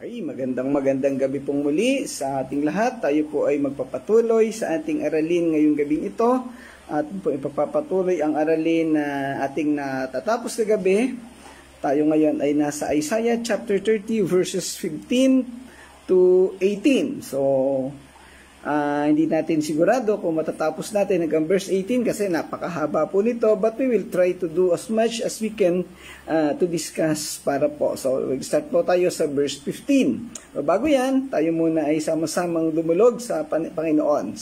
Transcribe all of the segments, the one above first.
Ay, magandang gabi pong muli sa ating lahat. Tayo po ay magpapatuloy sa ating aralin ngayong gabing ito. At po ipapatuloy ang aralin na ating natatapos na gabi. Tayo ngayon ay nasa Isaiah chapter 30 verses 15 to 18. So, hindi natin sigurado kung matatapos natin hanggang verse 18 kasi napakahaba po nito, but we will try to do as much as we can to discuss para po. So, mag-start po tayo sa verse 15. So, bago yan, tayo muna ay sama-samang dumulog sa Panginoon.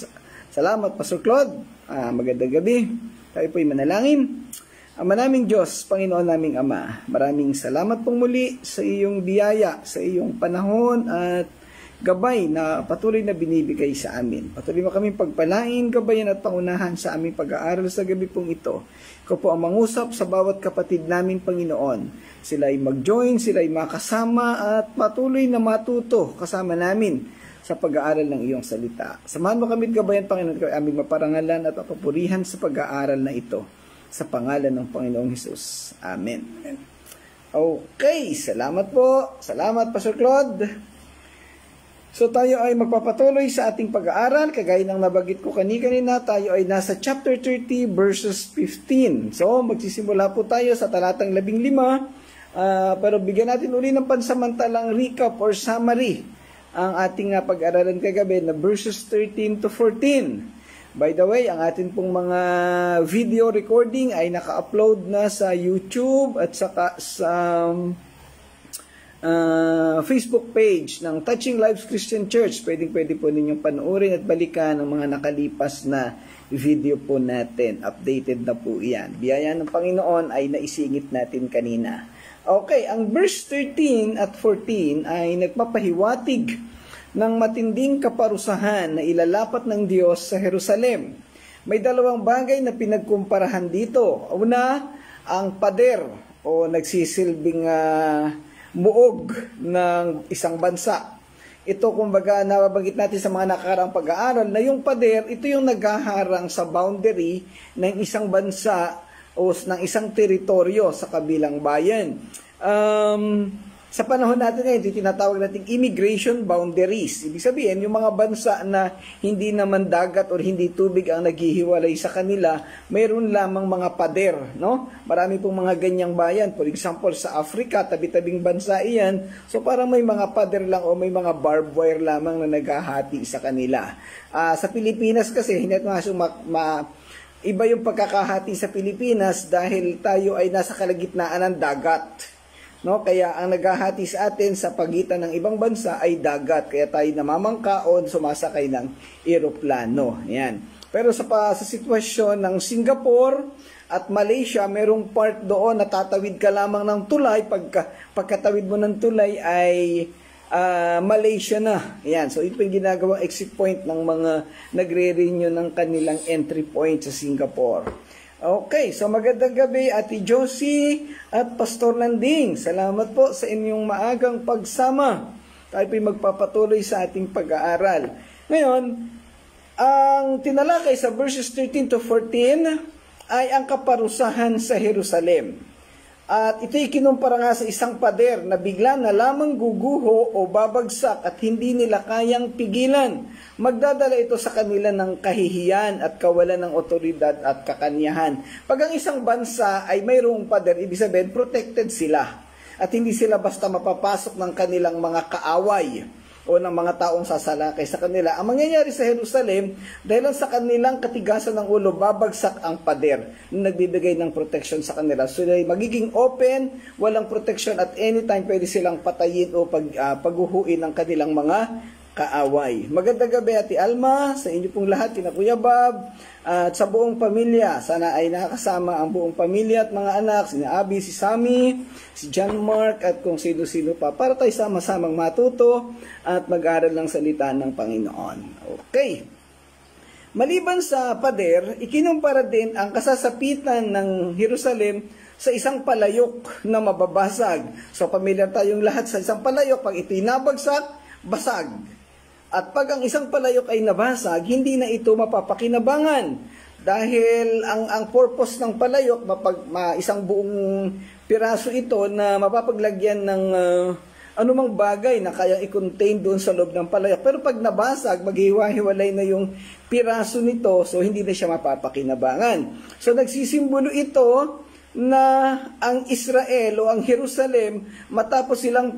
Salamat, Pastor Claude. Magandang gabi. Tayo po ay manalangin. Ama naming Diyos, Panginoon naming Ama, maraming salamat pong muli sa iyong biyaya, sa iyong panahon at gabay na patuloy na binibigay sa amin. Patuloy mo kaming pagpalain, gabayan at pangunahan sa aming pag-aaral sa gabi pong ito. Ikaw po ang mangusap sa bawat kapatid namin, Panginoon. Sila ay mag-join, sila ay makasama at patuloy na matuto kasama namin sa pag-aaral ng iyong salita. Samahan mo kami at gabayan, Panginoon, ikaw ay aming maparangalan at papurihan sa pag-aaral na ito. Sa pangalan ng Panginoong Hesus. Amen. Okay, salamat po. Salamat, Pastor Claude. So tayo ay magpapatuloy sa ating pag-aaral. Kagaya ng nabagit ko kanina, tayo ay nasa chapter 30 verses 15. So magsisimula po tayo sa talatang 15. Pero bigyan natin uli ng pansamantalang recap or summary ang ating pag-aaralan kagabi na verses 13 to 14. By the way, ang atin pong mga video recording ay naka-upload na sa YouTube at saka sa Facebook page ng Touching Lives Christian Church. Pwede po ninyong panoorin at balikan ang mga nakalipas na video po natin. Updated na po yan. Biyaya ng Panginoon ay naisingit natin kanina. Okay, ang verse 13 at 14 ay nagpapahiwatig ng matinding kaparusahan na ilalapat ng Diyos sa Jerusalem. May dalawang bagay na pinagkumparahan dito. Una, ang pader o nagsisilbing muog ng isang bansa. Ito kumbaga nababanggit natin sa mga nakakaraang pag-aaral na yung pader, ito yung naghaharang sa boundary ng isang bansa o ng isang teritoryo sa kabilang bayan. Sa panahon natin ngayon, ito tinatawag nating immigration boundaries. Ibig sabihin, yung mga bansa na hindi naman dagat o hindi tubig ang naghihiwalay sa kanila, mayroon lamang mga pader, no? Marami pong mga ganyang bayan. For example, sa Africa, tabi-tabing bansa iyan. So parang may mga pader lang o may mga barbed wire lamang na naghahati sa kanila. Sa Pilipinas kasi, hindi natin iba yung pagkakahati sa Pilipinas dahil tayo ay nasa kalagitnaan ng dagat. No, kaya ang naghahati sa atin sa pagitan ng ibang bansa ay dagat. Kaya tayo namamangka o sumasakay ng eroplano. Yan. Pero sa sitwasyon ng Singapore at Malaysia, merong part doon na tatawid ka lamang ng tulay. Pagkatawid mo ng tulay ay Malaysia na. Yan. So ito yung ginagawang exit point ng mga nagre-renew ng kanilang entry point sa Singapore. Okay, so magandang gabi Ate Josie at Pastor Landing. Salamat po sa inyong maagang pagsama. Tayo po'y magpapatuloy sa ating pag-aaral. Ngayon, ang tinalakay sa verses 13 to 14 ay ang kaparusahan sa Jerusalem. At ito'y kinumpara nga sa isang pader na bigla na lamang guguho o babagsak at hindi nila kayang pigilan. Magdadala ito sa kanila ng kahihiyan at kawalan ng otoridad at kakanyahan. Pag ang isang bansa ay mayroong pader, ibig sabihin protected sila. At hindi sila basta mapapasok ng kanilang mga kaaway o ng mga taong sasalakay sa kanila. Ang mangyayari sa Jerusalem, dahil sa kanilang katigasan ng ulo, babagsak ang pader na nagbibigay ng protection sa kanila. So, magiging open, walang protection at anytime pwede silang patayin o paghuhuin ng kanilang mga kaaway. Magandang gabi Ate Alma, sa inyo pong lahat, kina Kuya Bob, at sa buong pamilya. Sana ay nakakasama ang buong pamilya at mga anak, si Abby, si Sammy, si John Mark, at kung sino-sino pa, para tayo sama-samang matuto at mag-aral ng salita ng Panginoon. Okay. Maliban sa pader, ikinumpara din ang kasasapitan ng Jerusalem sa isang palayok na mababasag. So, pamilyar tayong lahat sa isang palayok, pag ito'y nabagsak, basag. At pag ang isang palayok ay nabasag, hindi na ito mapapakinabangan. Dahil ang purpose ng palayok, isang buong piraso ito na mapapaglagyan ng anumang bagay na kaya i-contain doon sa loob ng palayok. Pero pag nabasag, maghiwa-hiwalay na yung piraso nito, so hindi na siya mapapakinabangan. So nagsisimbolo ito na ang Israel o ang Jerusalem, matapos silang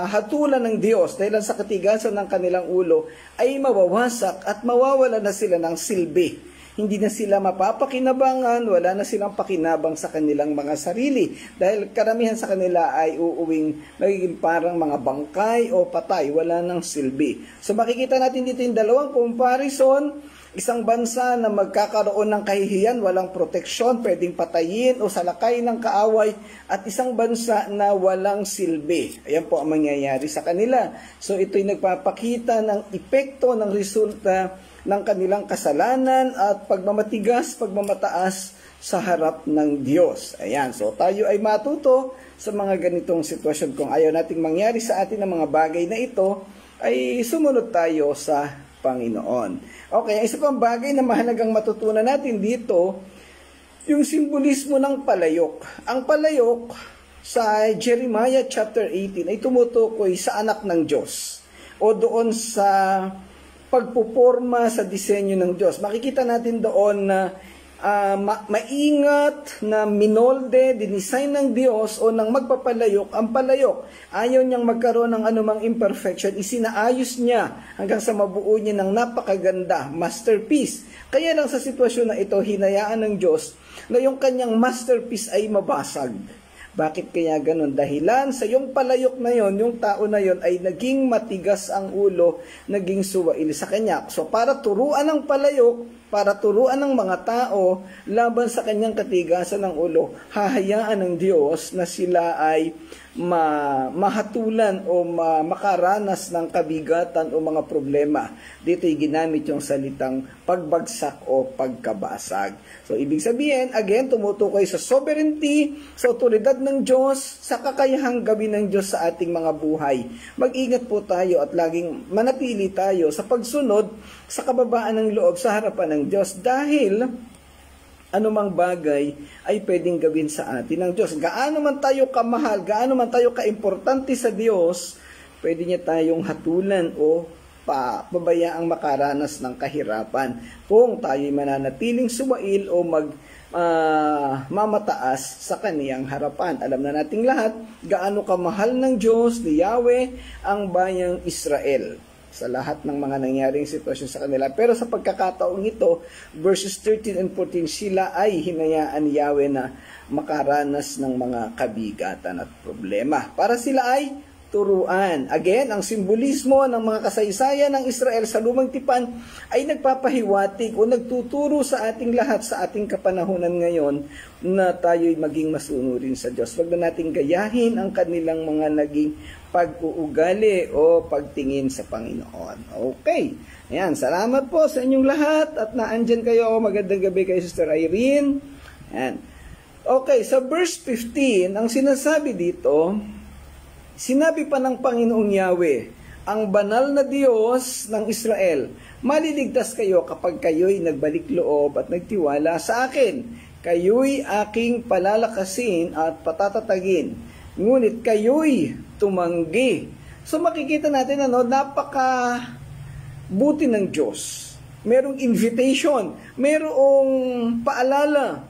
hatulan ng Diyos dahil sa katigasan ng kanilang ulo, ay mawawasak at mawawala na sila ng silbi. Hindi na sila mapapakinabangan, wala na silang pakinabang sa kanilang mga sarili. Dahil karamihan sa kanila ay uuwing magiging parang mga bangkay o patay, wala nang silbi. So makikita natin dito yung dalawang comparison. Isang bansa na magkakaroon ng kahihiyan, walang proteksyon, pwedeng patayin o salakay ng kaaway, at isang bansa na walang silbi. Ayan po ang mangyayari sa kanila. So ito'y nagpapakita ng epekto, ng resulta ng kanilang kasalanan at pagmamatigas, pagmamataas sa harap ng Diyos. Ayan, so tayo ay matuto sa mga ganitong sitwasyon. Kung ayaw nating mangyari sa atin ang mga bagay na ito, ay sumunod tayo sa Panginoon. Okay, isa pang bagay na mahalagang matutunan natin dito, yung simbolismo ng palayok. Ang palayok sa Jeremiah chapter 18 ay tumutukoy sa anak ng Diyos o doon sa pagpuporma sa disenyo ng Diyos. Makikita natin doon na maingat na minolde, dinesign ng Diyos o ng magpapalayok ang palayok. Ayaw niyang magkaroon ng anumang imperfection, isinaayos niya hanggang sa mabuo niya ng napakaganda, masterpiece. Kaya lang sa sitwasyon na ito, hinayaan ng Diyos na yung kanyang masterpiece ay mabasag. Bakit kaya ganun? Dahilan sa yung palayok na yon, yung tao na yon ay naging matigas ang ulo, naging suwail sa kanya. So para turuan ng palayok, para turuan ng mga tao laban sa kanyang katigasan ng ulo, hahayaan ng Diyos na sila ay mahatulan o makaranas ng kabigatan o mga problema. Dito'y ginamit yung salitang pagbagsak o pagkabasag. So ibig sabihin, again, tumutukoy sa sovereignty, sa otoridad ng Diyos, sa kakayahang gawin ng Diyos sa ating mga buhay. Mag-ingat po tayo at laging manatili tayo sa pagsunod sa kababaan ng loob sa harapan ng Diyos dahil anumang bagay ay pwedeng gawin sa atin ng Diyos. Gaano man tayo kamahal, gaano man tayo kaimportante sa Diyos, pwede niya tayong hatulan o pabayaang makaranas ng kahirapan kung tayo'y mananatiling suwail o mamataas sa kaniyang harapan. Alam na nating lahat, gaano kamahal ng Diyos ni Yahweh ang bayang Israel sa lahat ng mga nangyaring sitwasyon sa kanila. Pero sa pagkakataong ito, verses 13 and 14, sila ay hinayaan ni Yahweh na makaranas ng mga kabigatan at problema. Para sila ay turuan. Again, ang simbolismo ng mga kasaysayan ng Israel sa Lumang Tipan ay nagpapahiwatig o nagtuturo sa ating lahat sa ating kapanahunan ngayon na tayo'y maging masunurin sa Diyos. Wag na nating gayahin ang kanilang mga naging pag-uugali o pagtingin sa Panginoon. Okay. Ayan, salamat po sa inyong lahat at naandyan kayo. Magandang gabi kay Sister Irene. Ayan. Okay, sa verse 15, ang sinasabi dito, sinabi pa ng Panginoong Yahweh, ang banal na Diyos ng Israel, maliligtas kayo kapag kayo'y nagbalik loob at nagtiwala sa akin. Kayo'y aking palalakasin at patatatagin, ngunit kayo'y tumanggi. So makikita natin, napaka buti ng Diyos. Merong invitation, merong paalala.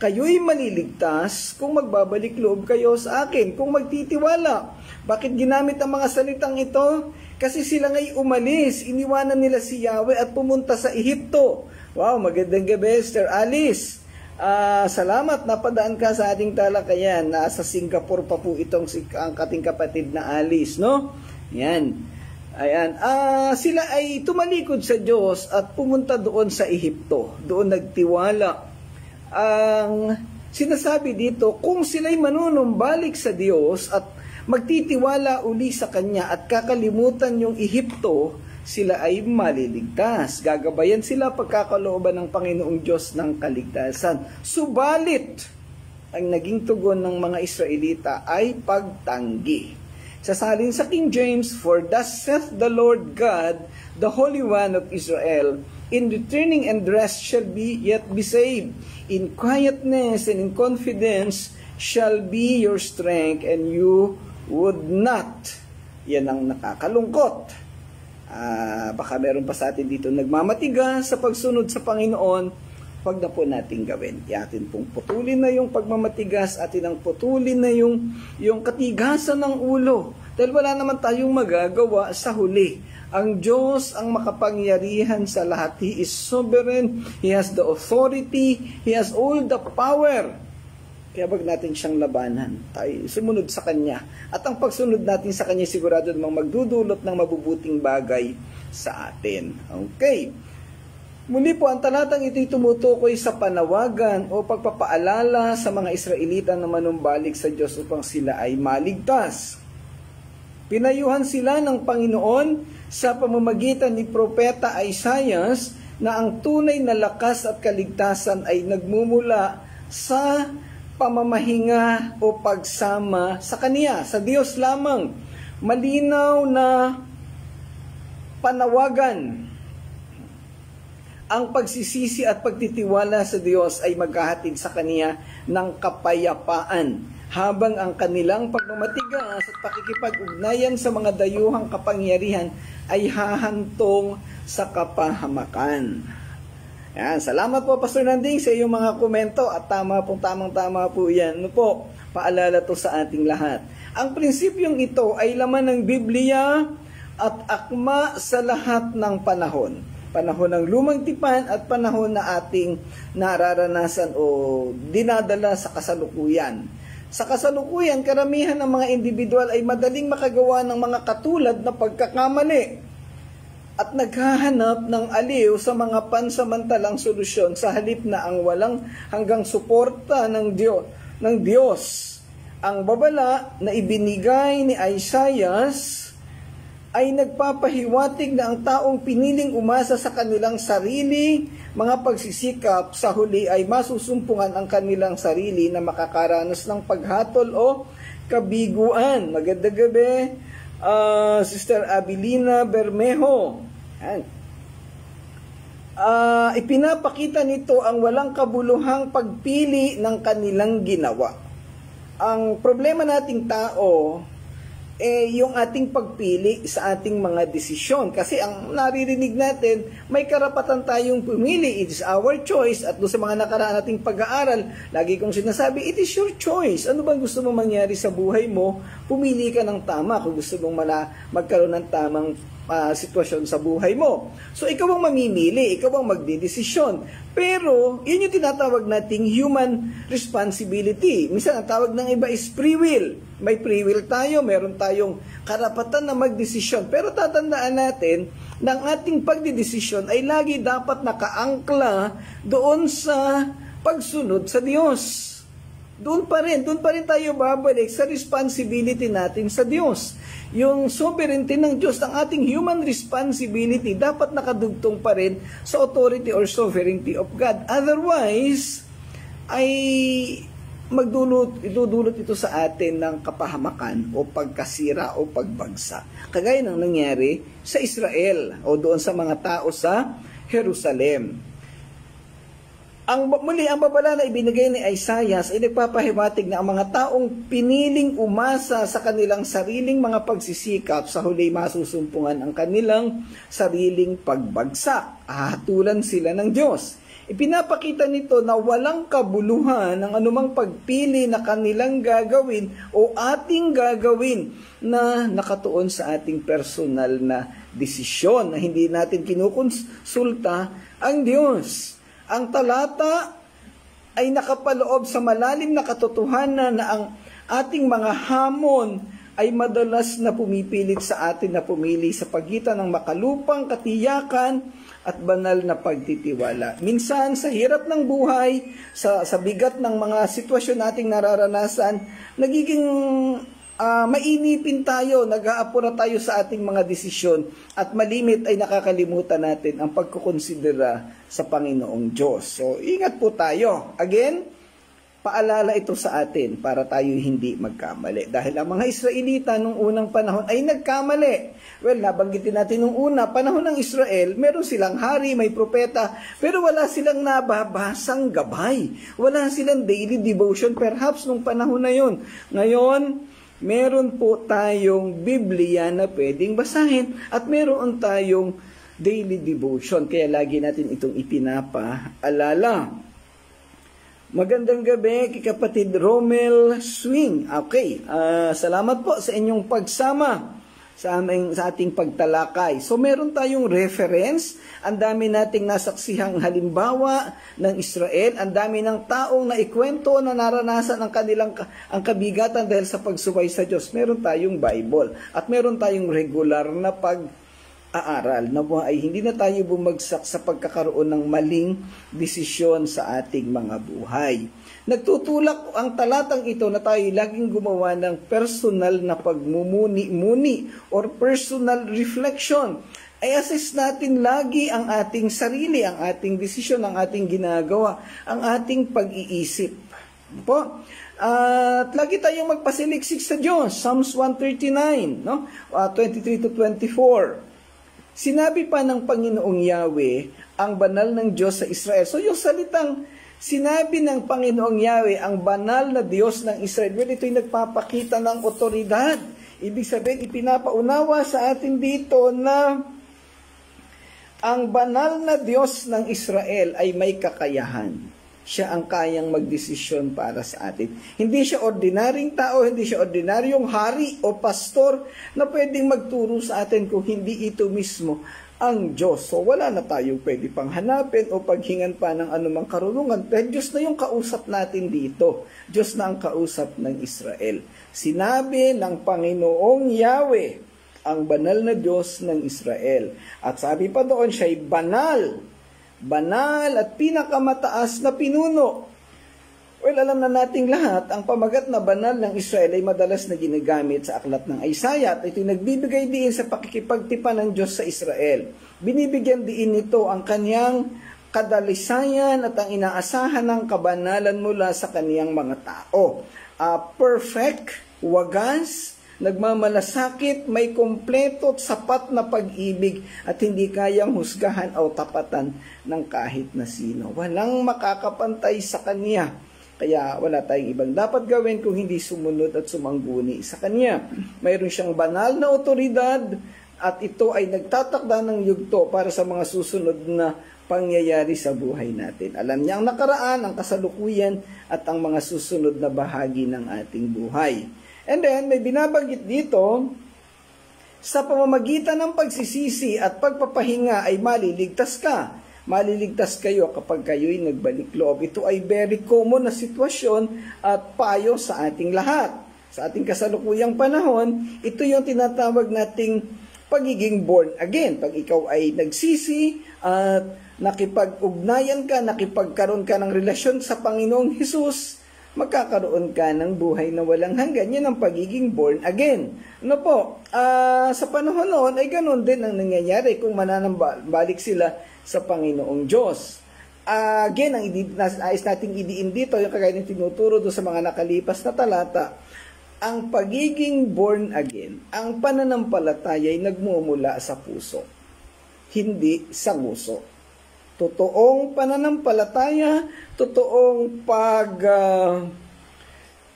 Kayo'y maliligtas kung magbabalik loob kayo sa akin, kung magtitiwala. Bakit ginamit ang mga salitang ito? Kasi sila nga'y umalis, iniwanan nila si Yahweh at pumunta sa Ehipto. Wow, magandang gabi, Sister Alice. Salamat, napadaan ka sa ating talakayan. Nasa Singapore pa po itong ang ating kapatid na Alice, no? Yan. Ayan. Sila ay tumalikod sa Diyos at pumunta doon sa Ehipto. Doon nagtiwala. Ang sinasabi dito, kung sila'y manunumbalik sa Diyos at magtitiwala uli sa Kanya at kakalimutan yung Ehipto, sila ay maliligtas. Gagabayan sila pagkakalooban ng Panginoong Diyos ng kaligtasan. Subalit, ang naging tugon ng mga Israelita ay pagtanggi. Sasalin sa King James, for thus saith the Lord God, the Holy One of Israel, in returning and rest shall be yet be saved. In quietness and in confidence shall be your strength, and you would not Yan ang nakakalungkot. Baka meron pa sa atin dito nagmamatigas sa pagsunod sa Panginoon. Wag na po natin gawin. Atin pong putulin na yung pagmamatigas, atin ang putulin na yung katigasan ng ulo. Dahil wala naman tayong magagawa sa huli. Ang Diyos ang makapangyarihan sa lahat. He is sovereign. He has the authority. He has all the power. Kaya wag natin siyang labanan. Tayo sumunod sa Kanya. At ang pagsunod natin sa Kanya sigurado namang magdudulot ng mabubuting bagay sa atin. Okay. Muli po, ang talatang ito'y tumutukoy sa panawagan o pagpapaalala sa mga Israelita na manumbalik sa Diyos upang sila ay maligtas. Pinayuhan sila ng Panginoon sa pamamagitan ni Propeta Isaias na ang tunay na lakas at kaligtasan ay nagmumula sa pamamahinga o pagsama sa Kanya, sa Diyos lamang. Malinaw na panawagan. Ang pagsisisi at pagtitiwala sa Diyos ay maghahatid sa Kanya ng kapayapaan, habang ang kanilang pagmamatigas at pakikipag-ugnayan sa mga dayuhang kapangyarihan ay hahantong sa kapahamakan. Yan, salamat po Pastor Nanding sa iyong mga komento at tamang-tama po yan. Ano po, paalala to sa ating lahat. Ang prinsipyong ito ay laman ng Biblia at akma sa lahat ng panahon. Panahon ng lumang tipan at panahon na ating nararanasan o dinadala sa kasalukuyan. Sa kasalukuyan, karamihan ng mga individual ay madaling makagawa ng mga katulad na pagkakamali at naghahanap ng aliw sa mga pansamantalang solusyon sa halip na ang walang hanggang suporta ng Diyos. Ang babala na ibinigay ni Isaias ay nagpapahiwatig na ang taong piniling umasa sa kanilang sarili, mga pagsisikap, sa huli ay masusumpungan ang kanilang sarili na makakaranas ng paghatol o kabiguan. Magandang gabi, Sister Abilina Bermejo. Ipinapakita nito ang walang kabuluhang pagpili ng kanilang ginawa. Ang problema nating tao, yung ating pagpili sa ating mga desisyon. Kasi ang naririnig natin, may karapatan tayong pumili. It is our choice. At doon sa mga nakaraan nating pag-aaral, lagi kong sinasabi, it is your choice. Ano bang gusto mong mangyari sa buhay mo? Pumili ka ng tama kung gusto mong magkaroon ng tamang sitwasyon sa buhay mo. So, ikaw ang mamimili, ikaw ang magdidesisyon. Pero, yun yung tinatawag nating human responsibility. Minsan, ang tawag ng iba is free will. May free will tayo, meron tayong karapatan na magdesisyon. Pero tatandaan natin na ang ating pagdidesisyon ay lagi dapat nakaangkla doon sa pagsunod sa Diyos. Doon pa rin tayo babalik sa responsibility natin sa Diyos. Yung sovereignty ng Diyos, ang ating human responsibility, dapat nakadugtong pa rin sa authority or sovereignty of God. Otherwise, ay idudulot ito sa atin ng kapahamakan o pagkasira o pagbagsak. Kagaya ng nangyari sa Israel o doon sa mga tao sa Jerusalem. Ang babala na ibinigay ni Isaias ay nagpapahiwatig na ang mga taong piniling umasa sa kanilang sariling mga pagsisikap, sa huli masusumpungan ang kanilang sariling pagbagsak. Hahatulan sila ng Diyos. Ipinapakita nito na walang kabuluhan ng anumang pagpili na kanilang gagawin o ating gagawin na nakatuon sa ating personal na desisyon, na hindi natin kinukonsulta ang Diyos. Ang talata ay nakapaloob sa malalim na katotohanan na ang ating mga hamon ay madalas na pumipilit sa atin na pumili sa pagitan ng makalupang katiyakan at banal na pagtitiwala. Minsan, sa hirap ng buhay, sa bigat ng mga sitwasyon nating nararanasan, nagiging mainipin tayo, nag-aapura tayo sa ating mga desisyon at malimit ay nakakalimutan natin ang pagkukonsidera sa Panginoong Diyos. So, ingat po tayo. Again, paalala ito sa atin para tayo hindi magkamali. Dahil ang mga Israelita nung unang panahon ay nagkamali. Well, nabanggitin natin nung una, panahon ng Israel, meron silang hari, may propeta, pero wala silang nababasang gabay. Wala silang daily devotion, perhaps nung panahon na yun. Ngayon, meron po tayong Biblia na pwedeng basahin at meron tayong daily devotion. Kaya lagi natin itong ipinapaalala. Magandang gabi, kapatid Romel Swing. Okay, salamat po sa inyong pagsama sa ating pagtalakay. So meron tayong reference, ang dami nating nasaksihang halimbawa ng Israel, ang dami ng taong naikwento na naranasan ang kabigatan dahil sa pagsubay sa Diyos. Meron tayong Bible at meron tayong regular na pag-aaral na ay hindi na tayo bumagsak sa pagkakaroon ng maling desisyon sa ating mga buhay. Nagtutulak ang talatang ito na tayo laging gumawa ng personal na pagmumuni-muni or personal reflection. Ay assess natin lagi ang ating sarili, ang ating desisyon, ang ating ginagawa, ang ating pag-iisip. Po? At lagi tayong magpasiliksik sa Diyos. Psalms 139, no? 23 to 24. Sinabi pa ng Panginoong Yahweh, ang banal ng Diyos sa Israel. So yung salitang sinabi ng Panginoong Yahweh, ang banal na Diyos ng Israel, well, ito'y nagpapakita ng otoridad. Ibig sabihin, ipinapaunawa sa atin dito na ang banal na Diyos ng Israel ay may kakayahan. Siya ang kayang magdesisyon para sa atin. Hindi siya ordinaryong tao, hindi siya ordinaryong hari o pastor na pwedeng magturo sa atin kung hindi ito mismo ang Diyos. So wala na tayong pwede pang hanapin o paghingan pa ng anumang karunungan. Dahil Diyos na yung kausap natin dito. Diyos na ang kausap ng Israel. Sinabi ng Panginoong Yahweh, ang banal na Diyos ng Israel. At sabi pa doon, siya'y banal at pinakamataas na pinuno. Well, alam na nating lahat, ang pamagat na banal ng Israel ay madalas na ginagamit sa aklat ng Isaiah at ito'y nagbibigay diin sa pakikipagtipan ng Diyos sa Israel. Binibigyan diin nito ang kanyang kadalisayan at ang inaasahan ng kabanalan mula sa kaniyang mga tao. Perfect, wagas, nagmamalasakit, may kompleto at sapat na pag-ibig at hindi kayang husgahan o tapatan ng kahit na sino. Walang makakapantay sa Kanya. Kaya wala tayong ibang dapat gawin kung hindi sumunod at sumangguni sa Kanya. Mayroon siyang banal na otoridad at ito ay nagtatakda ng yugto para sa mga susunod na pangyayari sa buhay natin. Alam niya ang nakaraan, ang kasalukuyan at ang mga susunod na bahagi ng ating buhay. And then, may binabanggit dito, sa pamamagitan ng pagsisisi at pagpapahinga ay maliligtas ka. Maliligtas kayo kapag kayo'y nagbalik loob. Ito ay very common na sitwasyon at payo sa ating lahat. Sa ating kasalukuyang panahon, ito yung tinatawag nating pagiging born again. Pag ikaw ay nagsisi at nakipag-ugnayan ka, nakipagkaroon ka ng relasyon sa Panginoong Hesus, magkakaroon ka ng buhay na walang hanggan. Yan ang pagiging born again. Ano po? Sa panahon noon ay ganun din ang nangyayari kung mananambalik sila sa Panginoong Diyos. Again, ang nais nating idiin dito, yung kagaya ng tinuturo doon sa mga nakalipas na talata, ang pagiging born again, ang pananampalataya ay nagmumula sa puso, hindi sa nguso. Totoong pananampalataya, totoong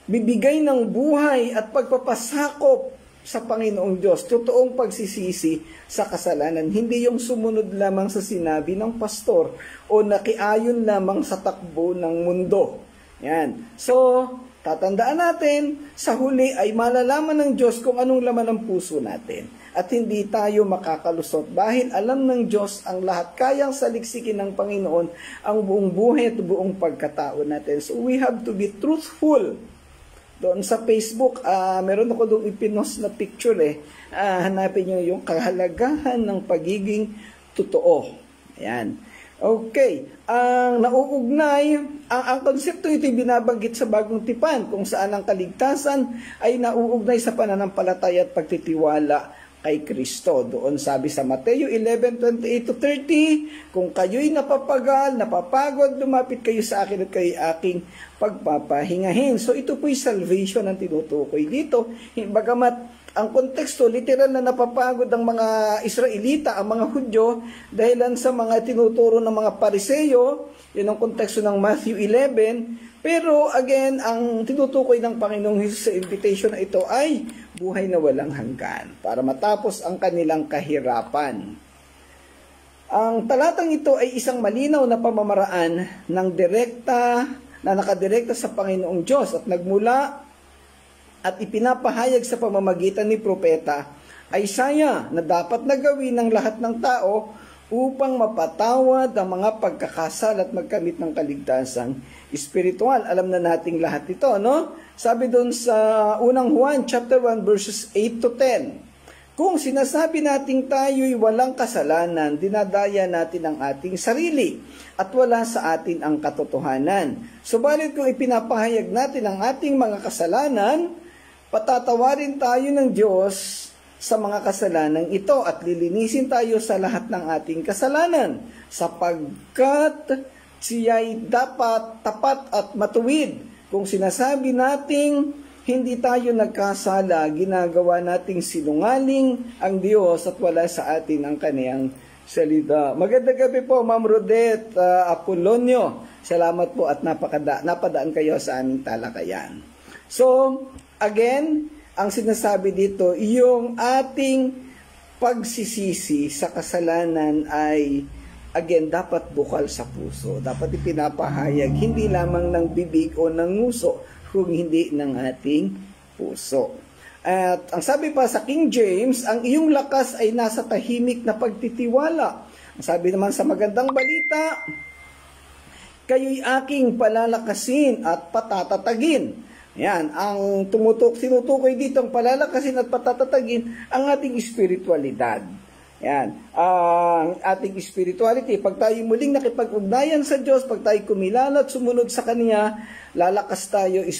bibigay ng buhay at pagpapasakop sa Panginoong Diyos, totoong pagsisisi sa kasalanan, hindi yung sumunod lamang sa sinabi ng pastor o nakiayon lamang sa takbo ng mundo. Yan. So, tatandaan natin, sa huli ay malalaman ng Diyos kung anong laman ng puso natin. At hindi tayo makakalusot dahil alam ng Diyos ang lahat. Kayang saliksikin ng Panginoon ang buong buhay at buong pagkatao natin. So we have to be truthful. Doon sa Facebook, meron ako doon ipinost na picture hanapin nyo yung kahalagahan ng pagiging totoo. Ayan. Okay. Ang nauugnay, ang konsepto ito ay binabanggit sa Bagong Tipan kung saan ang kaligtasan ay nauugnay sa pananampalataya at pagtitiwala kay Kristo. Doon sabi sa Mateo 11:28-30, kung kayo'y napapagod, lumapit kayo sa akin at kayo'y aking pagpapahingahin. So ito po'y salvation ang tinutukoy dito. Bagamat ang konteksto, literal na napapagod ang mga Israelita, ang mga Hudyo, dahilan sa mga tinuturo ng mga Pariseyo, yun ang konteksto ng Matthew 11, Pero again, ang tinutukoy ng Panginoong Hesus sa invitation na ito ay buhay na walang hanggan para matapos ang kanilang kahirapan. Ang talatang ito ay isang malinaw na pamamaraan ng nakadirekta sa Panginoong Diyos at nagmula at ipinapahayag sa pamamagitan ni propeta Isaiah na dapat na gawin ng lahat ng tao upang mapatawad ang mga pagkakasala at magkamit ng kaligtasang espiritual. Alam na nating lahat ito, no? Sabi doon sa unang Juan chapter 1 verses 8 to 10. Kung sinasabi nating tayo'y walang kasalanan, dinadaya natin ang ating sarili at wala sa atin ang katotohanan. Subalit kung ipinapahayag natin ang ating mga kasalanan, patatawarin tayo ng Diyos sa mga kasalanan ito at lilinisin tayo sa lahat ng ating kasalanan sapagkat siya'y dapat tapat at matuwid. Kung sinasabi nating hindi tayo nagkasala, ginagawa nating sinungaling ang Diyos at wala sa atin ang kaniyang salita. Magandang gabi po, Ma'am Rodette Apolonio. Salamat po at napadaan kayo sa aming talakayan. So, again, ang sinasabi dito, yung ating pagsisisi sa kasalanan ay, again, dapat bukal sa puso. Dapat ipinapahayag, hindi lamang ng bibig o ng nguso, kung hindi ng ating puso. At ang sabi pa sa King James, ang iyong lakas ay nasa tahimik na pagtitiwala. Ang sabi naman sa magandang balita, kayo'y aking palalakasin at patatatagin. Yan, ang tinutukoy dito ang palalakasin at patatatagin ang ating espiritualidad. Yan, ang ating spirituality. Pag tayo muling nakipag-ugnayan sa Diyos, pag tayo kumilala at sumunod sa Kanya, lalakas tayo, ang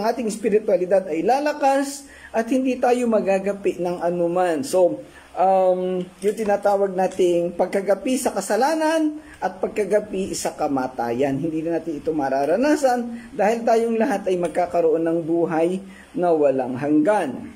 ating spiritualidad ay lalakas at hindi tayo magagapi ng anuman. So, yung tinatawag nating pagkagapi sa kasalanan at pagkagapi sa kamatayan. Hindi na natin ito mararanasan dahil tayong lahat ay magkakaroon ng buhay na walang hanggan.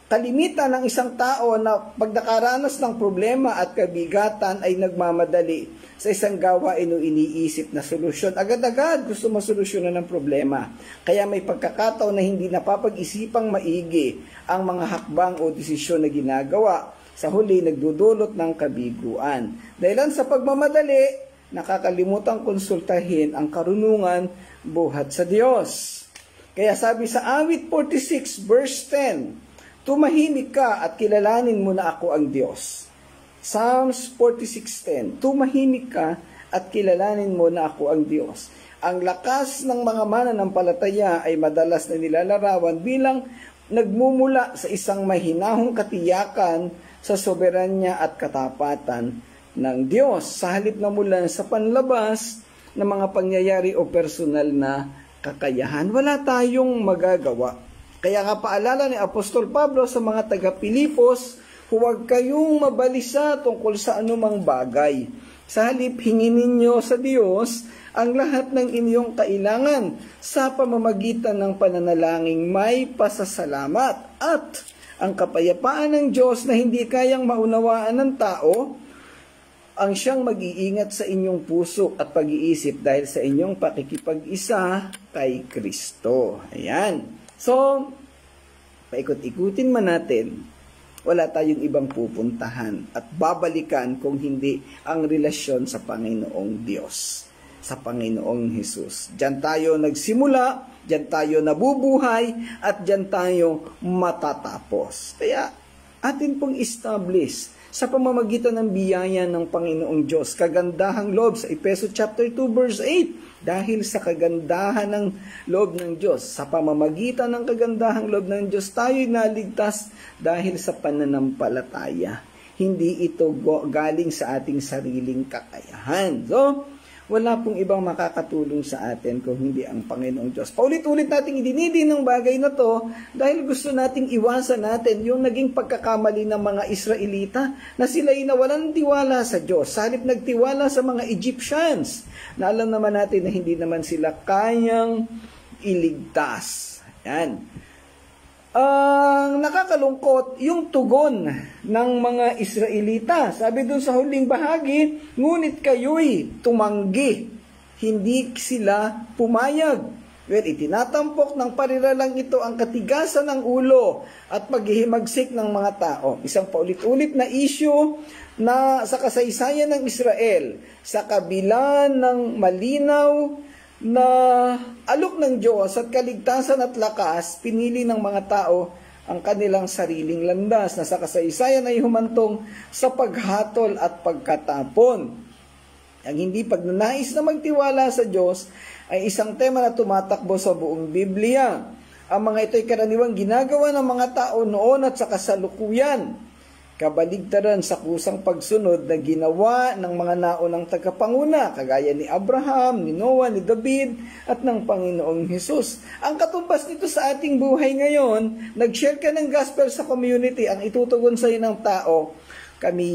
Kalimitan ng isang tao na pag nakaranas ng problema at kabigatan ay nagmamadali sa isang gawain o iniisip na solusyon. Agad-agad gusto masolusyonan ng problema. Kaya may pagkakataon na hindi napapag-isipang maigi ang mga hakbang o desisyon na ginagawa. Sa huli, nagdudulot ng kabiguan. Dahilan sa pagmamadali, nakakalimutang konsultahin ang karunungan buhat sa Diyos. Kaya sabi sa awit 46 verse 10, tumahimik ka at kilalanin mo na ako ang Diyos. Psalms 46:10, tumahimik ka at kilalanin mo na ako ang Diyos. Ang lakas ng mga mananampalataya ay madalas na nilalarawan bilang nagmumula sa isang mahinahong katiyakan sa soberanya at katapatan ng Diyos. Sa halip na mula sa panlabas ng mga pangyayari o personal na kakayahan, wala tayong magagawa. Kaya nga paalala ni Apostol Pablo sa mga taga-Pilipos, huwag kayong mabalisa tungkol sa anumang bagay. Sa halip, hingin ninyo sa Diyos ang lahat ng inyong kailangan sa pamamagitan ng pananalangin may pasasalamat at ang kapayapaan ng Diyos na hindi kayang maunawaan ng tao ang siyang mag-iingat sa inyong puso at pag-iisip dahil sa inyong pakikipag-isa kay Kristo. Ayan. So, paikot-ikutin man natin, wala tayong ibang pupuntahan at babalikan kung hindi ang relasyon sa Panginoong Diyos, sa Panginoong Hesus. Diyan tayo nagsimula, diyan tayo nabubuhay, at diyan tayo matatapos. Kaya, atin pong establish sa pamamagitan ng biyaya ng Panginoong Diyos, kagandahang loob sa Efeso chapter 2 verse 8. Dahil sa kagandahan ng loob ng Diyos, sa pamamagitan ng kagandahang loob ng Diyos, tayo'y naligtas dahil sa pananampalataya. Hindi ito galing sa ating sariling kakayahan. So, wala pong ibang makakatulong sa atin kung hindi ang Panginoong Diyos. Paulit-ulit nating idinidin ng bagay na to dahil gusto nating iwasan natin yung naging pagkakamali ng mga Israelita na sila'y nawalan tiwala sa Diyos. Sa halip nagtiwala sa mga Egyptians na alam naman natin na hindi naman sila kayang iligtas. Yan. Ang nakakalungkot, yung tugon ng mga Israelita. Sabi dun sa huling bahagi, ngunit kayo'y tumanggi hindi sila pumayag. Well, itinatampok ng pariralang ito ang katigasan ng ulo at paghihimagsik ng mga tao. Isang paulit-ulit na issue na sa kasaysayan ng Israel, sa kabila ng malinaw na alok ng Diyos at kaligtasan at lakas, pinili ng mga tao ang kanilang sariling landas na sa kasaysayan ay humantong sa paghatol at pagkatapon. Ang hindi pagnanais na magtiwala sa Diyos ay isang tema na tumatakbo sa buong Biblia. Ang mga ito ay karaniwang ginagawa ng mga tao noon at sa kasalukuyan. Kabaligtaran sa kusang pagsunod na ginawa ng mga naunang tagapanguna, kagaya ni Abraham, ni Noah, ni David, at ng Panginoong Hesus. Ang katumbas nito sa ating buhay ngayon, nag-share ka ng gospel sa community, ang itutugon sa iyo ng tao, kami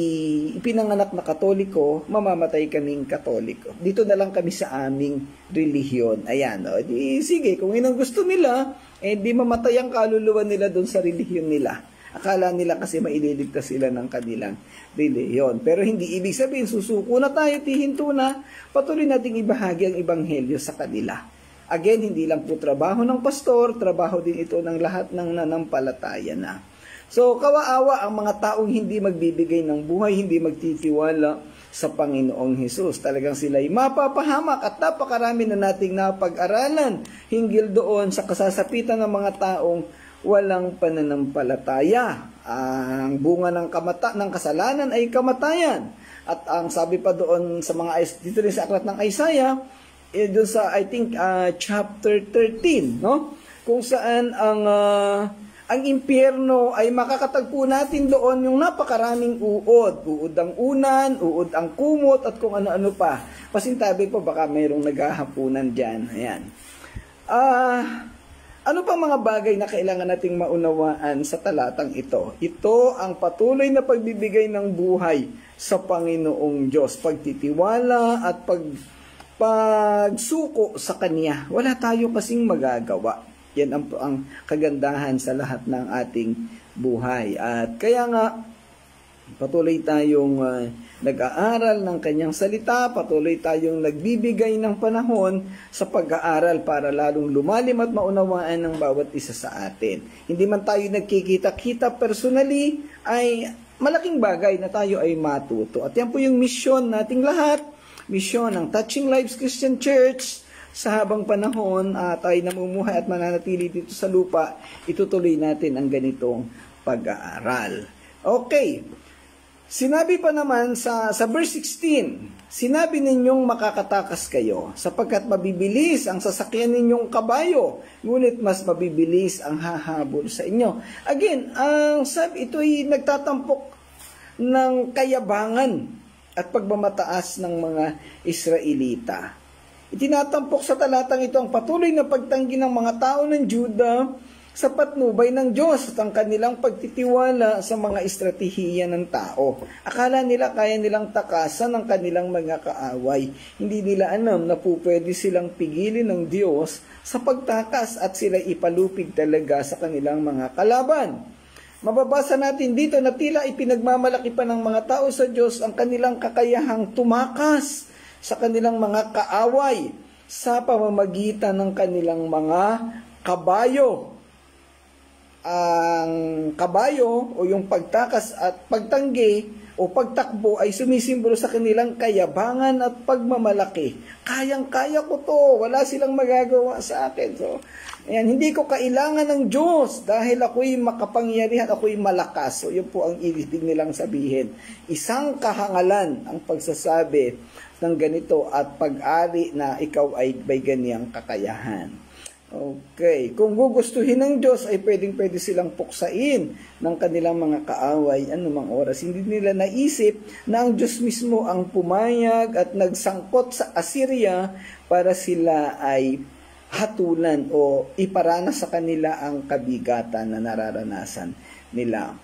ipinanganak na Katoliko, mamamatay kaming Katoliko. Dito na lang kami sa aming relihiyon. Ayan, o. Sige, kung yun ang gusto nila, di mamatay ang kaluluwa nila doon sa relihiyon nila. Akala nila kasi maililigtas sila ng kanilang relihiyon. Pero hindi ibig sabihin, susuko na tayo, tihinto na, patuloy nating ibahagi ang ebanghelyo sa kanila. Again, hindi lang po trabaho ng pastor, trabaho din ito ng lahat ng nanampalataya na. So, kawaawa ang mga taong hindi magbibigay ng buhay, hindi magtitiwala sa Panginoong Hesus. Talagang sila'y mapapahamak at napakarami na nating napag-aralan hinggil doon sa kasasapitan ng mga taong walang pananampalataya. Ang bunga ng kasalanan ay kamatayan. At ang sabi pa doon sa mga dito rin sa aklat ng Isaiah, doon sa I think chapter 13, no? Kung saan ang impyerno ay makakatagpo natin doon yung napakaraming uod. Uod ang unan, uod ang kumot, at kung ano-ano pa. Pasintabi po, baka mayroong naghahapunan dyan. Ayan. Ano pa mga bagay na kailangan nating maunawaan sa talatang ito? Ito ang patuloy na pagbibigay ng buhay sa Panginoong Diyos. Pagtitiwala at pagsuko sa Kanya. Wala tayo kasing magagawa. Yan ang kagandahan sa lahat ng ating buhay. At kaya nga, patuloy tayong nag-aaral ng Kanyang salita, patuloy tayong nagbibigay ng panahon sa pag-aaral para lalong lumalim at maunawaan ng bawat isa sa atin. Hindi man tayo nagkikita-kita personally, ay malaking bagay na tayo ay matuto. At yan po yung misyon nating lahat, misyon ng Touching Lives Christian Church. Sa habang panahon tayo namumuhay at mananatili dito sa lupa, itutuloy natin ang ganitong pag-aaral. Okay. Sinabi pa naman sa verse 16, sinabi ninyong makakatakas kayo, sapagkat mabibilis ang sasakyan ninyong kabayo, ngunit mas mabibilis ang hahabol sa inyo. Again, ang sabi, ito ay nagtatampok ng kayabangan at pagmamataas ng mga Israelita. Itinatampok sa talatang ito ang patuloy na pagtanggi ng mga tao ng Juda sa patnubay ng Diyos at ang kanilang pagtitiwala sa mga estratehiya ng tao. Akala nila kaya nilang takasan ang kanilang mga kaaway. Hindi nila alam na pwede silang pigilin ng Diyos sa pagtakas at sila ipalupig talaga sa kanilang mga kalaban. Mababasa natin dito na tila ipinagmamalaki pa ng mga tao sa Diyos ang kanilang kakayahang tumakas sa kanilang mga kaaway sa pamamagitan ng kanilang mga kabayo. Ang kabayo o yung pagtakas at pagtanggi o pagtakbo ay sumisimbolo sa kanilang kayabangan at pagmamalaki. Kayang-kaya ko to, wala silang magagawa sa akin. So, ayan, hindi ko kailangan ng Diyos dahil ako'y makapangyarihan, ako'y malakas. So, yun po ang ibig nilang sabihin. Isang kahangalan ang pagsasabi ng ganito at pag-ari na ikaw ay may ganiyang kakayahan. Okay. Kung gugustuhin ng Diyos ay pwede silang puksain ng kanilang mga kaaway anumang oras. Hindi nila naisip na ang Diyos mismo ang pumayag at nagsangkot sa Assyria para sila ay hatulan o iparanas sa kanila ang kabigatan na nararanasan nila.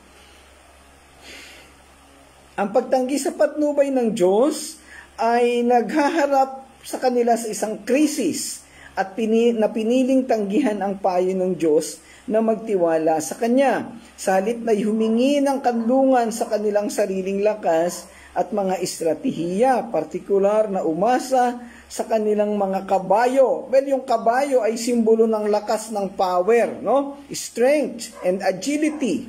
Ang pagtanggi sa patnubay ng Diyos ay naghaharap sa kanila sa isang krisis at piniling tanggihan ang payo ng Diyos na magtiwala sa Kanya. Sa halip na humingi ng kanlungan sa kanilang sariling lakas at mga estratehiya, partikular na umasa sa kanilang mga kabayo. Well, yung kabayo ay simbolo ng lakas ng power, no? Strength and agility.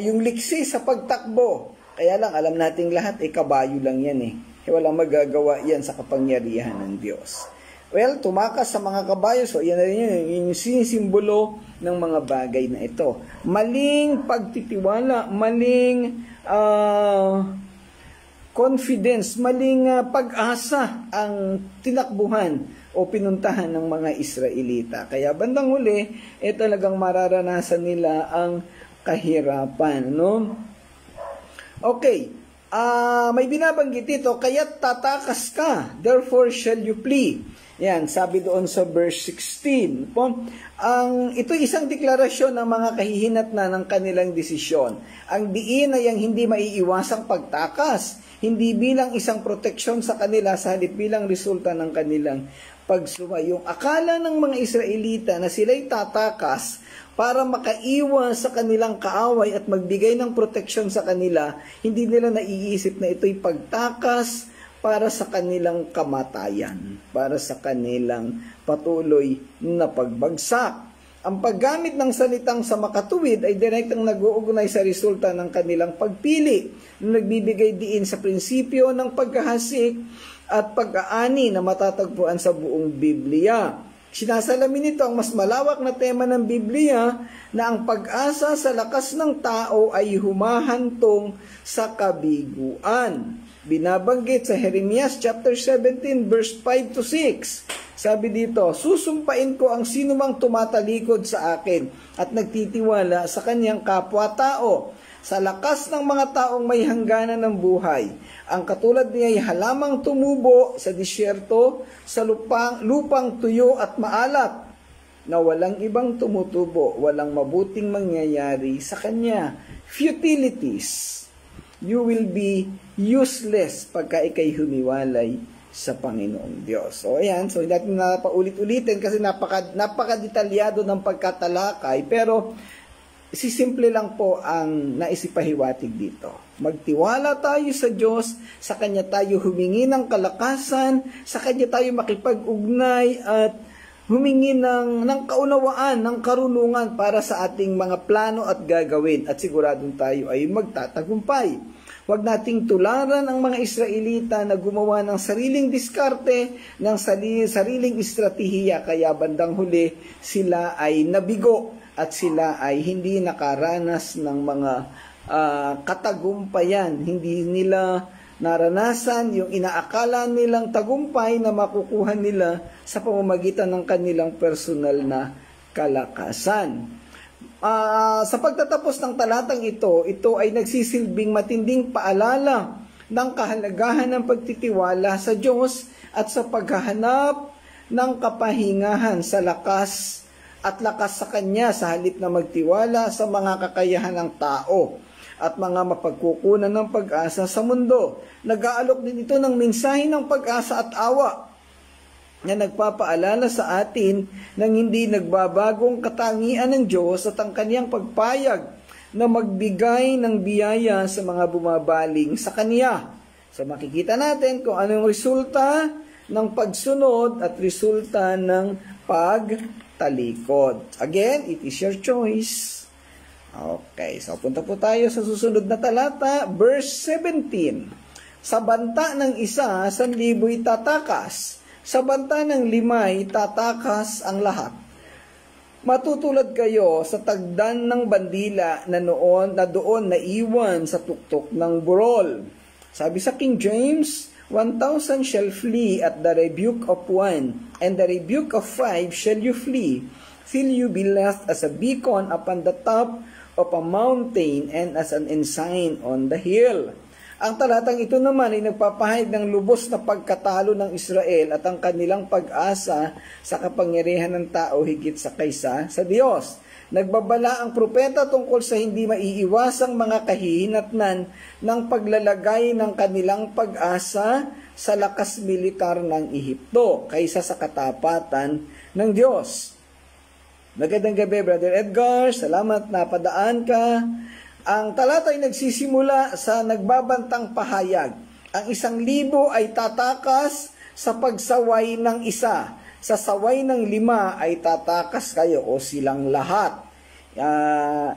Yung liksi sa pagtakbo. Kaya lang, alam nating lahat, kabayo lang yan eh. Walang magagawa yan sa kapangyarihan ng Diyos. Well, tumakas sa mga kabayo, so yan na rin yun, yung sinisimbolo ng mga bagay na ito. Maling pagtitiwala, maling confidence, maling pag-asa ang tinakbuhan o pinuntahan ng mga Israelita. Kaya bandang huli, talagang mararanasan nila ang kahirapan, no? Okay, may binabanggit ito, kaya't tatakas ka, therefore shall you flee. Yan, sabi doon sa verse 16. Ito isang deklarasyon ng mga kahihinatnan ng kanilang desisyon. Ang diin ay ang hindi maiiwasang pagtakas, hindi bilang isang proteksyon sa kanila, sa halip bilang resulta ng kanilang pagsumayong. Akala ng mga Israelita na sila'y tatakas para makaiwas sa kanilang kaaway at magbigay ng proteksyon sa kanila, hindi nila naiisip na ito'y pagtakas para sa kanilang kamatayan, para sa kanilang patuloy na pagbagsak. Ang paggamit ng salitang sa makatuwid ay direktang nag-uugnay sa resulta ng kanilang pagpili, na nagbibigay diin sa prinsipyo ng pagkahasik at pag-aani na matatagpuan sa buong Biblia. Sinasalamin nito ang mas malawak na tema ng Biblia na ang pag-asa sa lakas ng tao ay humahantong sa kabiguan. Binabanggit sa Jeremias chapter 17 verse 5 to 6. Sabi dito, susumpain ko ang sinumang tumatalikod sa akin at nagtitiwala sa kanyang kapwa-tao, sa lakas ng mga taong may hangganan ng buhay. Ang katulad niya ay halamang tumubo sa disyerto, sa lupang tuyo at maalat, na walang ibang tumutubo, walang mabuting mangyayari sa kanya. Futilities. You will be useless pagka ikay humiwalay sa Panginoong Diyos. So, ayan. So, hindi natin napaulit-ulitin kasi napaka-detalyado ng pagkatalakay. Pero, simple lang po ang naisipahiwatig dito. Magtiwala tayo sa Diyos, sa Kanya tayo humingi ng kalakasan, sa Kanya tayo makipag-ugnay at humingi ng kaunawaan, ng karunungan para sa ating mga plano at gagawin. At siguradong tayo ay magtatagumpay. Huwag nating tularan ang mga Israelita na gumawa ng sariling diskarte, ng sariling estratehiya, kaya bandang huli sila ay nabigo at sila ay hindi nakaranas ng mga katagumpayan. Hindi nila naranasan yung inaakala nilang tagumpay na makukuha nila sa pamamagitan ng kanilang personal na kalakasan. Sa pagtatapos ng talatang ito ay nagsisilbing matinding paalala ng kahalagahan ng pagtitiwala sa Diyos at sa paghahanap ng kapahingahan sa lakas at lakas sa Kanya sa halip na magtiwala sa mga kakayahan ng tao at mga mapagkukunan ng pag-asa sa mundo. Nag-aalok din ito ng mensahe ng pag-asa at awa na nagpapaalala sa atin ng hindi nagbabagong katangian ng Diyos at ang Kaniyang pagpayag na magbigay ng biyaya sa mga bumabaling sa Kaniya. So makikita natin kung anong resulta ng pagsunod at resulta ng pagtalikod. Again, it is your choice. Okay, so punta po tayo sa susunod na talata, verse 17. Sa banta ng isa, 1,000'y tatakas. Sa banta ng 5 tatakas ang lahat. Matutulad kayo sa tagdan ng bandila na doon naiwan sa tuktok ng burol. Sabi sa King James, 1,000 shall flee at the rebuke of 1, and the rebuke of 5 shall you flee, till you be left as a beacon upon the top of a mountain and as an ensign on the hill. Ang talatang ito naman ay nagpapahayag ng lubos na pagkatalo ng Israel at ang kanilang pag-asa sa kapangyarihan ng tao higit sa kaysa sa Diyos. Nagbabala ang propeta tungkol sa hindi maiiwasang mga kahihinatnan ng paglalagay ng kanilang pag-asa sa lakas militar ng Ehipto kaysa sa katapatan ng Diyos. Magandang gabi, Brother Edgar. Salamat na padaan ka. Ang talata ay nagsisimula sa nagbabantang pahayag. Ang 1,000 ay tatakas sa pagsaway ng isa. Sa saway ng 5 ay tatakas kayo o silang lahat.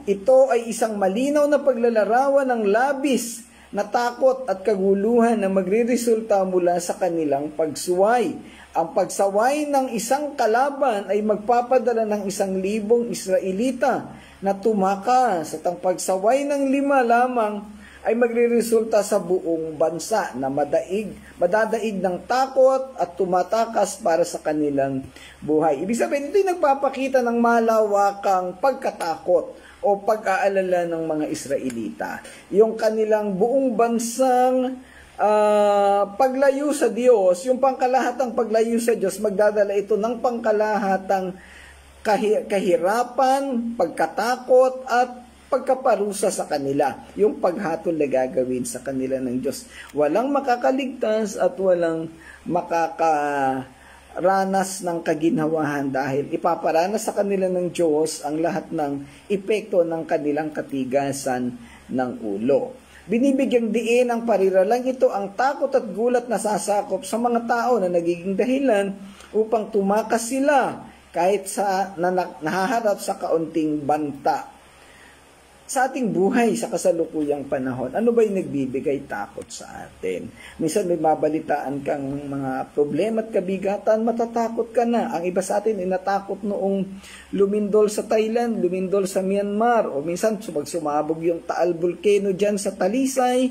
Ito ay isang malinaw na paglalarawan ng labis na takot at kaguluhan na magriresulta mula sa kanilang pagsuway. Ang pagsaway ng isang kalaban ay magpapadala ng 1,000 Israelita na tumakas, at ang pagsaway ng 5 lamang ay magriresulta sa buong bansa na madadaig ng takot at tumatakas para sa kanilang buhay. Ibig sabihin, ito ay nagpapakita ng malawakang pagkatakot o pag-aalala ng mga Israelita. Yung kanilang buong bansang paglayo sa Diyos, yung pangkalahatang paglayo sa Diyos, magdadala ito ng pangkalahatang kahirapan, pagkatakot, at pagkaparusa sa kanila, yung paghatol na gagawin sa kanila ng Diyos. Walang makakaligtas at walang makakaranas ng kaginhawahan dahil ipaparanas sa kanila ng Diyos ang lahat ng epekto ng kanilang katigasan ng ulo. Binibigyang diin ang pariralang ito ang takot at gulat na sasakop sa mga tao na nagiging dahilan upang tumakas sila kahit sa nahaharap sa kaunting banta. Sa ating buhay sa kasalukuyang panahon, ano ba yung nagbibigay takot sa atin? Minsan may mabalitaan kang mga problema at kabigatan, matatakot ka na. Ang iba sa atin ay natakot noong lumindol sa Thailand, lumindol sa Myanmar, o minsan sumabog yung Taal Volcano dyan sa Talisay,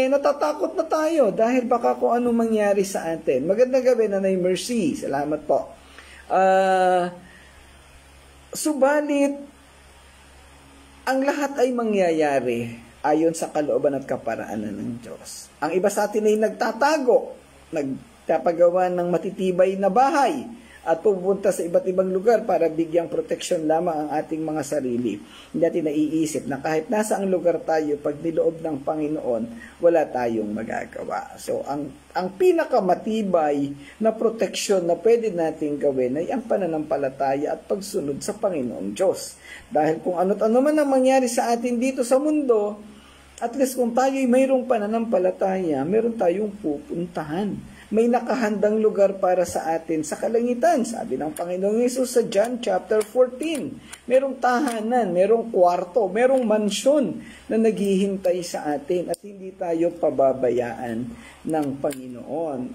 natatakot na tayo dahil baka kung ano mangyari sa atin. Magandang gabi, Nanay Mercy. Salamat po. Subalit, ang lahat ay mangyayari ayon sa kalooban at kaparaanan ng Diyos. Ang iba sa atin ay nagtatago, nagpapagawa ng matitibay na bahay, at pupunta sa iba't ibang lugar para bigyang proteksyon lamang ang ating mga sarili. Hindi natin naiisip na kahit nasa ang lugar tayo, pag niloob ng Panginoon, wala tayong magagawa. So, ang pinakamatibay na proteksyon na pwede nating gawin ay ang pananampalataya at pagsunod sa Panginoong Diyos. Dahil kung ano't ano man ang mangyari sa atin dito sa mundo, at least kung tayo'y mayroong pananampalataya, meron tayong pupuntahan. May nakahandang lugar para sa atin sa kalangitan. Sabi ng Panginoong Hesus sa John chapter 14. Merong tahanan, merong kwarto, merong mansyon na naghihintay sa atin at hindi tayo pababayaan ng Panginoon.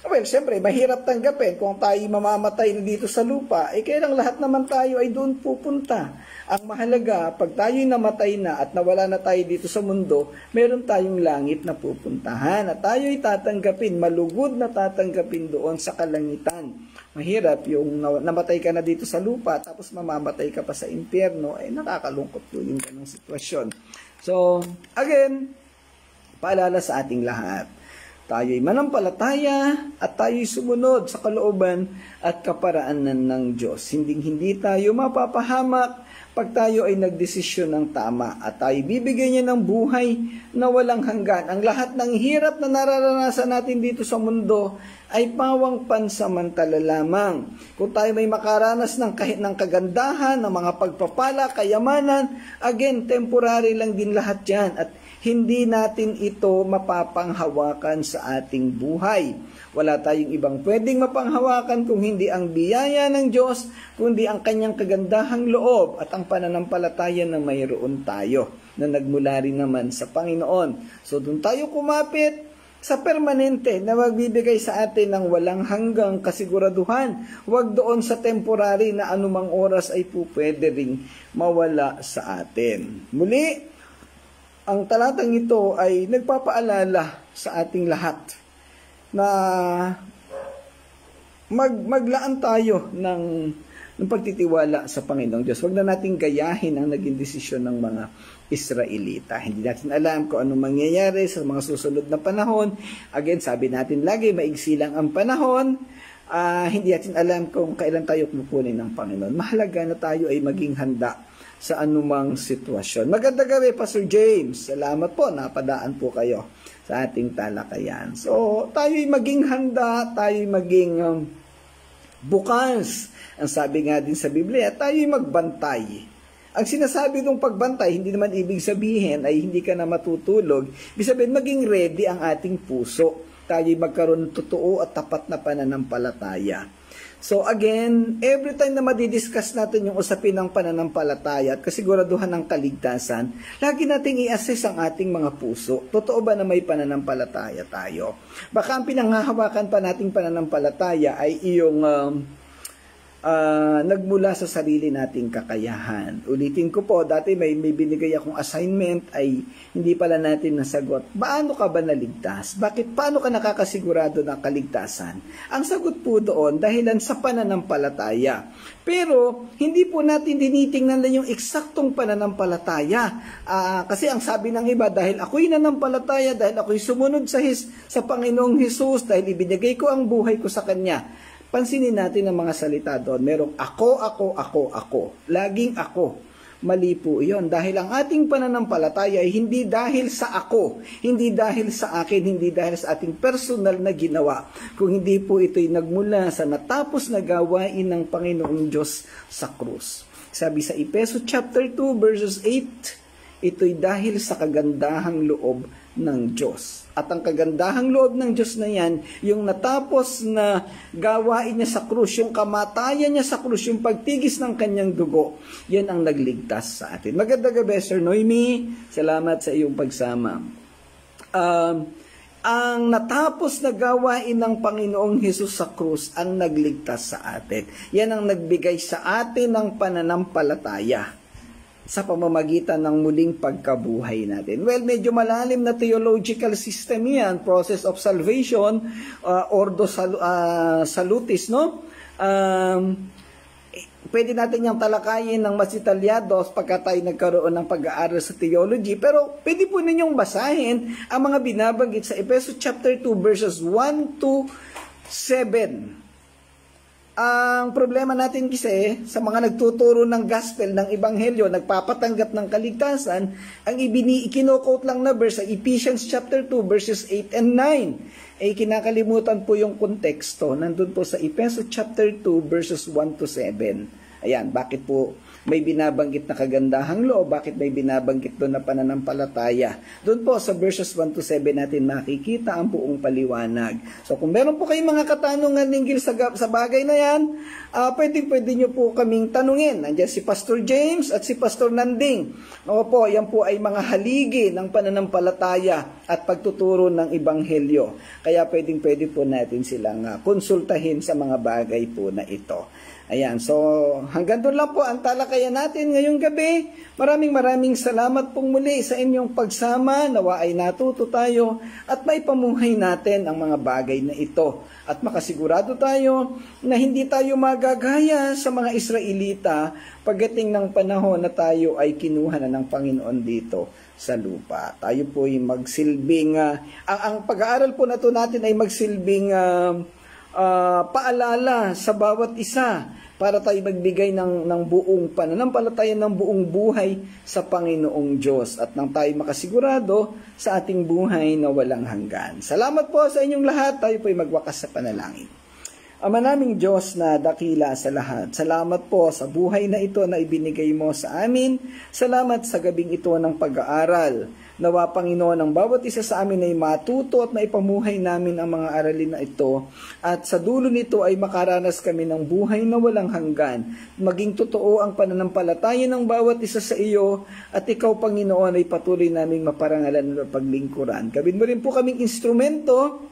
Well, siyempre, mahirap tanggapin kung tayo mamamatay na dito sa lupa, kailang lahat naman tayo ay doon pupunta. Ang mahalaga, pag tayo'y namatay na at nawala na tayo dito sa mundo, meron tayong langit na pupuntahan at tayo'y tatanggapin, malugod na tatanggapin doon sa kalangitan. Mahirap yung namatay ka na dito sa lupa tapos mamamatay ka pa sa impyerno, nakakalungkot po yung ganong sitwasyon. So, again, paalala sa ating lahat. Tayo'y manampalataya at tayo'y sumunod sa kalooban at kaparaanan ng Diyos. Hindi tayo mapapahamak pag tayo ay nagdesisyon ng tama at tayo bibigyan niya ng buhay na walang hanggan. Ang lahat ng hirap na nararanasan natin dito sa mundo ay pawang pansamantala lamang. Kung tayo may makaranas ng kagandahan, ng mga pagpapala, kayamanan, again, temporary lang din lahat yan at hindi natin ito mapapanghawakan sa ating buhay. Wala tayong ibang pwedeng mapanghawakan kung hindi ang biyaya ng Diyos, kundi ang kanyang kagandahang loob at ang pananampalataya na mayroon tayo na nagmula rin naman sa Panginoon. So doon tayo kumapit sa permanente na magbibigay sa atin ng walang hanggang kasiguraduhan. Huwag doon sa temporary na anumang oras ay pwede ring mawala sa atin. Muli, ang talatang ito ay nagpapaalala sa ating lahat na maglaan tayo ng pagtitiwala sa Panginoong Diyos. Huwag na nating gayahin ang naging desisyon ng mga Israelita. Hindi natin alam kung anong mangyayari sa mga susunod na panahon. Again, sabi natin lagi, maigsi lang ang panahon. Hindi natin alam kung kailan tayo kukunin ng Panginoon. Mahalaga na tayo ay maging handa sa anumang sitwasyon. Magandang gabi, Pastor James. Salamat po, napadaan po kayo sa ating talakayan. So, tayo'y maging handa, tayo'y maging bukas. Ang sabi nga din sa Biblia, tayo'y magbantay. Ang sinasabi ng pagbantay, hindi naman ibig sabihin ay hindi ka na matutulog. Ibig sabihin, maging ready ang ating puso. tayo'y magkaroon ng totoo at tapat na pananampalataya. So again, every time na madidiscuss natin yung usapin ng pananampalataya at kasiguraduhan ng kaligtasan, lagi nating i-assess ang ating mga puso. Totoo ba na may pananampalataya tayo? Baka ang pinanghahawakan pa nating pananampalataya ay iyong nagmula sa sarili nating kakayahan. Ulitin ko po, dati may binigay akong assignment ay hindi pala natin nasagot. Paano ka ba naligtas? Paano ka nakakasigurado ng kaligtasan? Ang sagot po doon, dahilan sa pananampalataya. Pero, hindi po natin tinitingnan lang yung eksaktong pananampalataya. Kasi ang sabi ng iba, dahil ako'y nanampalataya, dahil ako'y sumunod sa Panginoong Hesus, dahil ibinigay ko ang buhay ko sa Kanya. Pansinin natin ang mga salita doon. Merong ako. Laging ako. Mali po yun. Dahil ang ating pananampalataya ay hindi dahil sa ako, hindi dahil sa akin, hindi dahil sa ating personal na ginawa. Kung hindi po ito'y nagmula sa natapos na gawain ng Panginoong Diyos sa krus. Sabi sa Efeso chapter 2 verses 8, ito'y dahil sa kagandahang loob ng Diyos. At ang kagandahang loob ng Diyos na yan, yung natapos na gawain niya sa krus, yung kamatayan niya sa krus, yung pagtigis ng kanyang dugo, yan ang nagligtas sa atin. Magandang gabi, Sir Noemi. Salamat sa iyong pagsama. Ang natapos na gawain ng Panginoong Hesus sa krus ang nagligtas sa atin. Yan ang nagbigay sa atin ng pananampalataya sa pamamagitan ng muling pagkabuhay natin. Well, medyo malalim na theological system yan, process of salvation, ordo salutis, no? Pwede natin yung talakayin ng mas detalyados pagka tayo nagkaroon ng pag-aaral sa theology, pero pwede po ninyong basahin ang mga binabanggit sa Efeso chapter 2 verses 1 to 7. Ang problema natin kasi sa mga nagtuturo ng gospel, ng ebanghelyo, nagpapatanggap ng kaligtasan, ang ikinokot lang na verse sa Ephesians chapter 2 verses 8 and 9. Kinakalimutan po yung konteksto. Nandun po sa Efeso chapter 2 verses 1 to 7. Ayan, bakit po may binabanggit na kagandahang loob, bakit may binabanggit doon na pananampalataya. Doon po sa verses 1 to 7 natin makikita ang buong paliwanag. So kung meron po kayong mga katanungan hinggil sa bagay na yan, pwede nyo po kaming tanungin. Nandiyan si Pastor James at si Pastor Nanding. Opo, yan po ay mga haligi ng pananampalataya at pagtuturo ng ebanghelyo. Kaya pwede po natin silang konsultahin sa mga bagay po na ito. Ayan, so hanggang doon lang po ang talakayan natin ngayong gabi. Maraming salamat pong muli sa inyong pagsama. Nawa ay natuto tayo at may pamuhay natin ang mga bagay na ito. At makasigurado tayo na hindi tayo magagaya sa mga Israelita pagdating ng panahon na tayo ay kinuha na ng Panginoon dito sa lupa. Tayo po ay magsilbing, ang pag-aaral po na ito natin ay magsilbing paalala sa bawat isa para tayo magbigay ng buong pananampalataya, ng buong buhay sa Panginoong Diyos at nang tayo makasigurado sa ating buhay na walang hanggan. Salamat po sa inyong lahat. Tayo po ay magwakas sa panalangin. Ama naming Diyos na dakila sa lahat, salamat po sa buhay na ito na ibinigay mo sa amin. Salamat sa gabing ito ng pag-aaral. Nawa, Panginoon, ang bawat isa sa amin ay matuto at maipamuhay namin ang mga aralin na ito. At sa dulo nito ay makaranas kami ng buhay na walang hanggan. Maging totoo ang pananampalataya ng bawat isa sa iyo at ikaw, Panginoon, ay patuloy naming maparangalan at paglingkuran. Gawin mo rin po kaming instrumento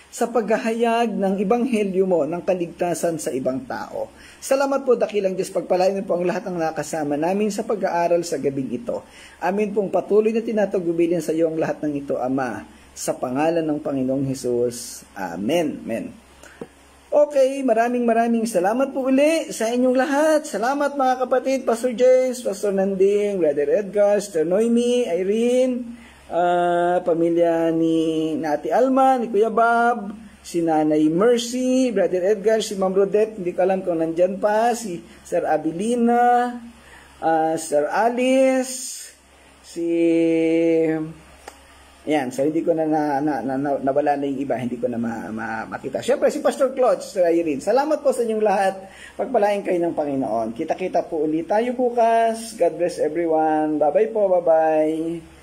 sa paghahayag ng ebanghelyo mo ng kaligtasan sa ibang tao. Salamat po, dakilang Diyos, pagpalain po ang lahat ng nakasama namin sa pag-aaral sa gabing ito. Amin pong patuloy na tinatagubilin sa iyo ang lahat ng ito, Ama, sa pangalan ng Panginoong Hesus. Amen. Amen. Okay, maraming salamat po uli sa inyong lahat. Salamat mga kapatid, Pastor James, Pastor Nanding, Brother Edgar, Sister Noemi, Irene, pamilya ni Ate Alma, ni Kuya Bob, si Nanay Mercy, Brother Edgar, si Ma'am Rodette, hindi ko alam kung nandyan pa, si Sir Abilina, Sir Alice, ayan, so hindi ko nawala na yung iba, hindi ko na makita. Siyempre, si Pastor Claude, Sir Irene, salamat po sa inyong lahat. Pagpalain kayo ng Panginoon. Kita-kita po ulit tayo bukas. God bless everyone. Bye-bye po, bye-bye.